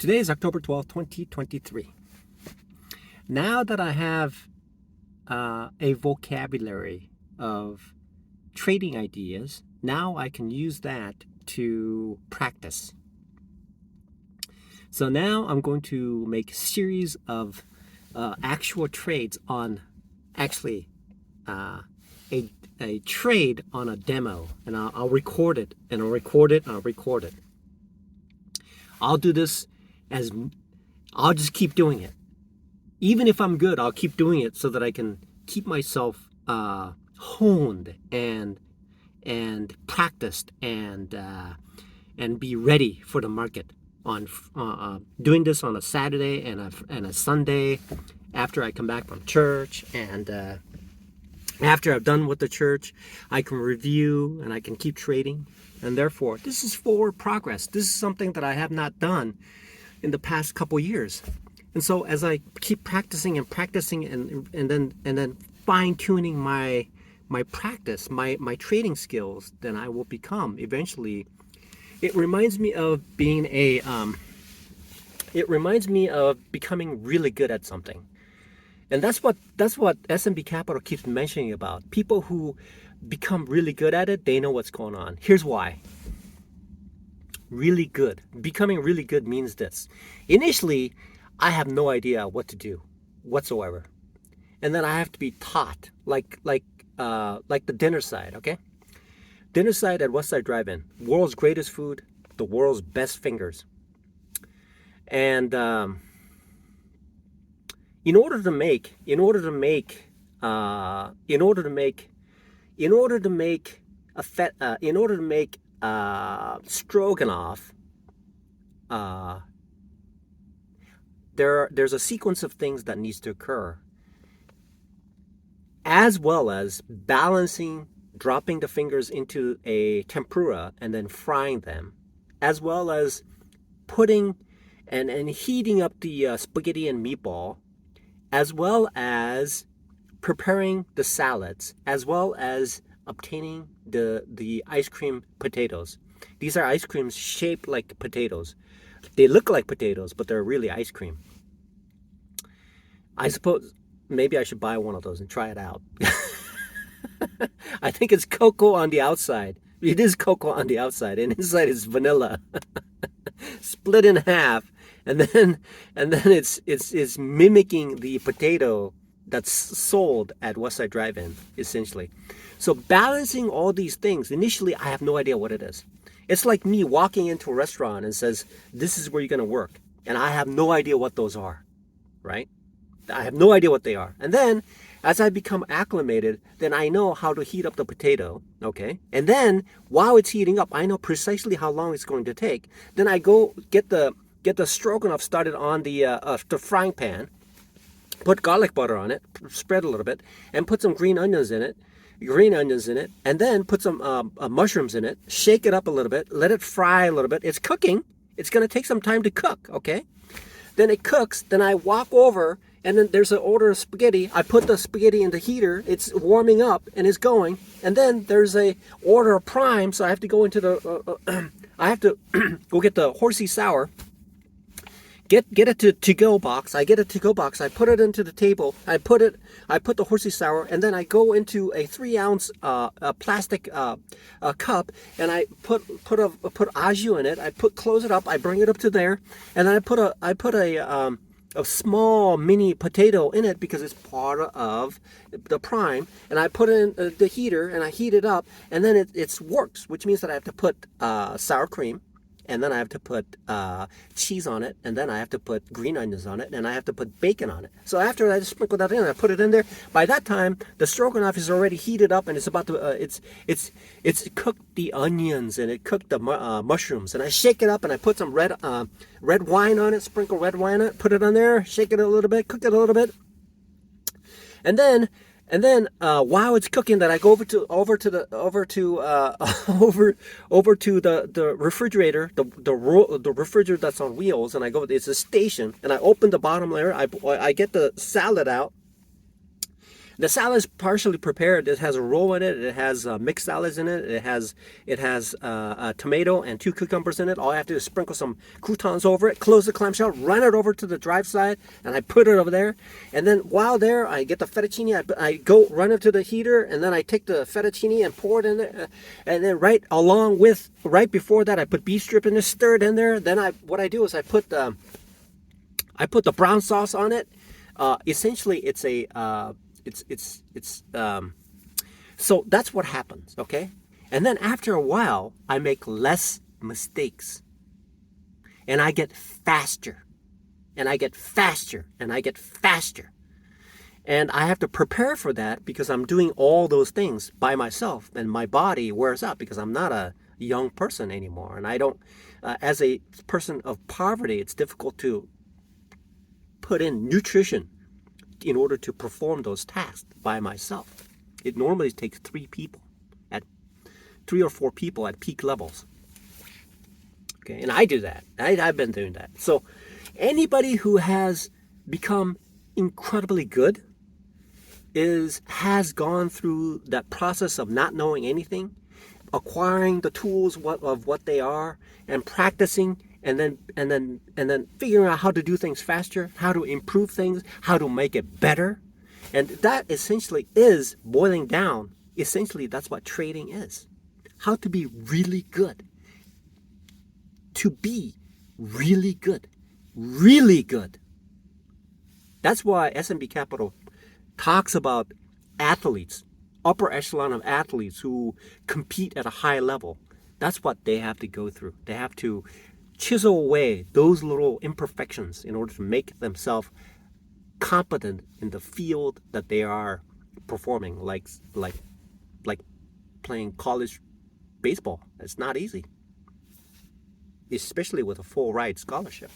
Today is October 12th, 2023. Now that I have a vocabulary of trading ideas, now I can use that to practice. So now I'm going to make a series of actual trades on actually a trade on a demo, and I'll record it, and I'll record it, and I'll record it. I'll do this as I'll just keep doing it. Even if I'm good, I'll keep doing it so that I can keep myself honed and practiced and be ready for the market. On doing this on a Saturday and a Sunday after I come back from church, and after I've done with the church, I can review and I can keep trading. And therefore, this is forward progress. This is something that I have not done in the past couple years. And so as I keep practicing and then fine-tuning my practice, my trading skills, then I will become eventually. It reminds me of being becoming really good at something. And that's what S&B Capital keeps mentioning about. People who become really good at it, they know what's going on. Here's why. Really good. Becoming really good means this. Initially, I have no idea what to do whatsoever. And then I have to be taught, like the dinner side, okay? Dinner side at Westside Drive-In. World's greatest food, the world's best fingers. And in order to make stroganoff, there's a sequence of things that needs to occur, as well as balancing, dropping the fingers into a tempura and then frying them, as well as putting and heating up the spaghetti and meatball, as well as preparing the salads, as well as obtaining the ice cream potatoes. These are ice creams shaped like potatoes. They look like potatoes, but they're really ice cream. I suppose maybe I should buy one of those and try it out. I think it's cocoa on the outside. It is cocoa on the outside, and inside is vanilla, split in half, and then it's mimicking the potato that's sold at Westside Drive-In, essentially. So balancing all these things, initially I have no idea what it is. It's like me walking into a restaurant and says, this is where you're going to work. And I have no idea what those are, right? I have no idea what they are. And then as I become acclimated, then I know how to heat up the potato, okay? And then while it's heating up, I know precisely how long it's going to take. Then I go get the stroganoff started on the frying pan, put garlic butter on it, spread a little bit, and put some green onions in it, and then put some mushrooms in it, shake it up a little bit, let it fry a little bit. It's cooking. It's going to take some time to cook, okay? Then it cooks. Then I walk over, and then there's an order of spaghetti. I put the spaghetti in the heater. It's warming up, and it's going. And then there's a order of prime, so I have to go into the, I have to go get the horsey sour. Get it to go box. I get a to-go box. I put it into the table. I put the horsey sour, and then I go into a 3-ounce plastic cup, and I put au jus in it. Close it up. I bring it up to there, and then I put a small mini potato in it because it's part of the prime, and I put it in the heater, and I heat it up, and then it works, which means that I have to put sour cream. And then I have to put cheese on it, and then I have to put green onions on it, and I have to put bacon on it. So after I just sprinkle that in, I put it in there. By that time, the stroganoff is already heated up, and it's about to it's cooked the onions, and it cooked the mushrooms, and I shake it up, and I put some red wine on it, sprinkle red wine on it, put it on there, shake it a little bit, cook it a little bit, and then while it's cooking, then I go over to the refrigerator, the refrigerator that's on wheels, and I go. It's a station, and I open the bottom layer. I get the salad out, The salad is partially prepared. It has a roll in it. It has mixed salads in it. It has a tomato and 2 cucumbers in it. All I have to do is sprinkle some croutons over it, close the clamshell, run it over to the drive side, and I put it over there. And then while there, I get the fettuccine. I go run it to the heater, and then I take the fettuccine and pour it in there. And then right before that, I put beef strip in there, stir it in there. Then what I do is I put the brown sauce on it. Essentially, it's a so that's what happens, okay? And then after a while, I make less mistakes, and I get faster, and I get faster, and I get faster. And I have to prepare for that because I'm doing all those things by myself, and my body wears out because I'm not a young person anymore. And I don't, as a person of poverty, it's difficult to put in nutrition in order to perform those tasks by myself. It normally takes 3 or 4 people at peak levels. Okay, and I do that. I've been doing that. So anybody who has become incredibly good has gone through that process of not knowing anything, acquiring the tools of what they are, and practicing, and then figuring out how to do things faster, how to improve things, how to make it better. And that essentially is boiling down. Essentially, that's what trading is. How to be really good. To be really good. Really good. That's why S&P Capital talks about athletes, upper echelon of athletes who compete at a high level. That's what they have to go through. They have to chisel away those little imperfections in order to make themselves competent in the field that they are performing, like playing college baseball. It's not easy, especially with a full ride scholarship.